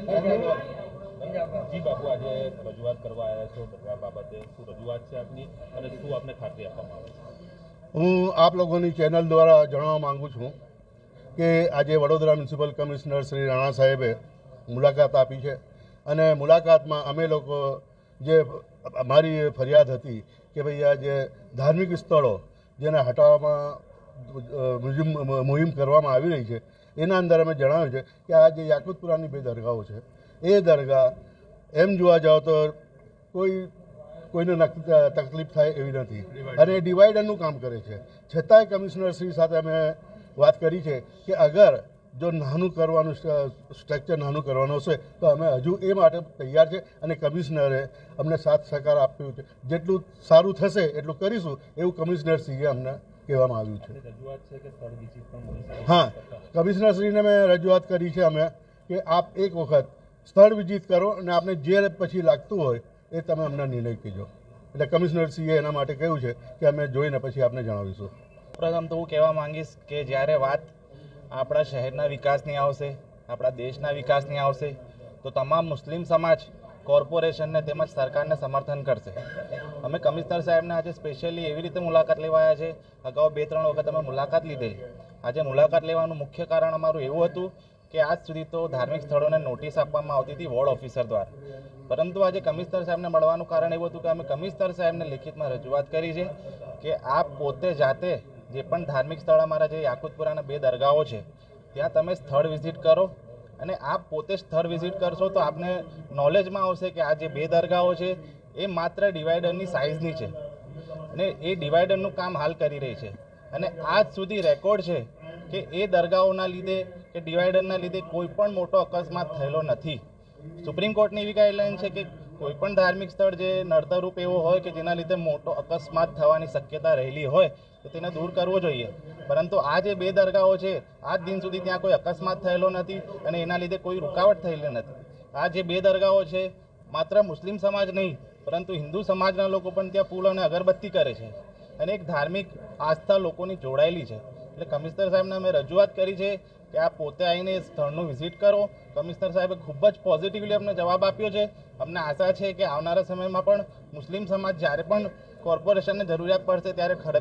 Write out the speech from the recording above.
જી બાપુ, આજે રજૂઆત કરવા આવ્યા છો દરગાહ બાબતે, શું રજૂઆત છે આપની અને શું આપને ખાતરી આપવામાં આવે છે? હું આપ લોકોની ચેનલ દ્વારા જણાવવા માગું છું કે આજે વડોદરા મ્યુનિસિપલ કમિશનર શ્રી રાણા સાહેબે મુલાકાત આપી છે અને મુલાકાતમાં અમે લોકો જે અમારી ફરિયાદ હતી કે ભાઈ આ જે ધાર્મિક સ્થળો જેને હટાવવામાં મુહિમ કરવામાં આવી રહી છે એના અંદર અમે જણાવ્યું છે કે આ જે યાકુતપુરાની 2 દરગાહો છે એ દરગાહ એમ જોવા જાઓ તો કોઈને તકલીફ થાય એવી નથી અને ડિવાઈડરનું કામ કરે છે. છતાંય કમિશનર શ્રી સાથે અમે વાત કરી છે કે અગર જો નાનું કરવાનું સ્ટ્રક્ચર નાનું કરવાનું હશે તો અમે હજુ એ માટે તૈયાર છે અને કમિશનરે અમને સાથ સહકાર આપ્યું છે. જેટલું સારું થશે એટલું કરીશું એવું કમિશનરશ્રીએ અમને કહેવામાં આવ્યું છે. હા, કમિશનરશ્રીને મેં રજૂઆત કરી છે અમે કે આપ એક વખત સ્થળ વિઝિટ કરો અને આપને જે પછી લાગતું હોય એ તમે અમને નિર્ણય કહેજો. એટલે કમિશનરશ્રીએ એના માટે કહ્યું છે કે અમે જોઈને પછી આપને જણાવીશું. પ્રથમ તો હું કહેવા માંગીશ કે જ્યારે વાત આપણા શહેરના વિકાસની આવશે, આપણા દેશના વિકાસની આવશે તો તમામ મુસ્લિમ સમાજ કોર્પોરેશનને તેમજ સરકારને સમર્થન કરશે. અમે કમિશનર સાહેબને આજે સ્પેશિયલી એવી રીતે મુલાકાત લેવા આવ્યા છે. અગાઉ 2-3 વખત અમે મુલાકાત લીધેલી. આજે મુલાકાત લેવાનું મુખ્ય કારણ અમારું એવું હતું કે આજ સુધી તો ધાર્મિક સ્થળોને નોટિસ આપવામાં આવતી હતી વોર્ડ ઓફિસર દ્વારા, પરંતુ આજે કમિશનર સાહેબને મળવાનું કારણ એવું હતું કે અમે કમિશનર સાહેબને લિખિતમાં રજૂઆત કરી છે કે આપ પોતે જાતે જે પણ ધાર્મિક સ્થળ અમારા જે યાકુતપુરાના 2 દરગાહો છે ત્યાં તમે સ્થળ વિઝિટ કરો અને આપ પોતે સ્થળ વિઝિટ કરશો તો આપને નોલેજમાં આવશે કે આ જે 2 દરગાહો છે એ માત્ર ડિવાઈડરની સાઇઝની છે અને એ ડિવાઈડરનું કામ હાલ કરી રહી છે અને આજ સુધી રેકોર્ડ છે કે એ દરગાહોના લીધે કે ડિવાઈડરના લીધે કોઈ પણ મોટો અકસ્માત થયેલો નથી. સુપ્રીમ કોર્ટની એવી ગાઈડલાઈન છે કે કોઈ પણ ધાર્મિક સ્થળ જે નડતરરૂપ એવો હોય કે જેના લીધે મોટો અકસ્માત થવાની શક્યતા રહેલી હોય તો તેને દૂર કરવો જોઈએ, પરંતુ આ જે 2 દરગાહો છે આજ દિન સુધી ત્યાં કોઈ અકસ્માત થયેલો નથી અને એના લીધે કોઈ રૂકાવટ થયેલી નથી. આ જે 2 દરગાહો છે માત્ર મુસ્લિમ સમાજ નહીં પરંતુ હિન્દુ સમાજના લોકો પણ ત્યાં ફૂલ અને અગરબત્તી કરે છે અને એક ધાર્મિક આસ્થા લોકોની જોડાયેલી છે. એટલે કમિશનર સાહેબને અમે રજૂઆત કરી છે કે આપ પોતે આવીને સ્થળનું વિઝિટ કરો. કમિશનર સાહેબે ખૂબ જ પોઝિટિવલી અમને જવાબ આપ્યો છે. અમને આશા છે કે આવનારા સમયમાં પણ મુસ્લિમ સમાજ જ્યારે પણ કોર્પોરેશનને જરૂરિયાત પડશે ત્યારે ખડે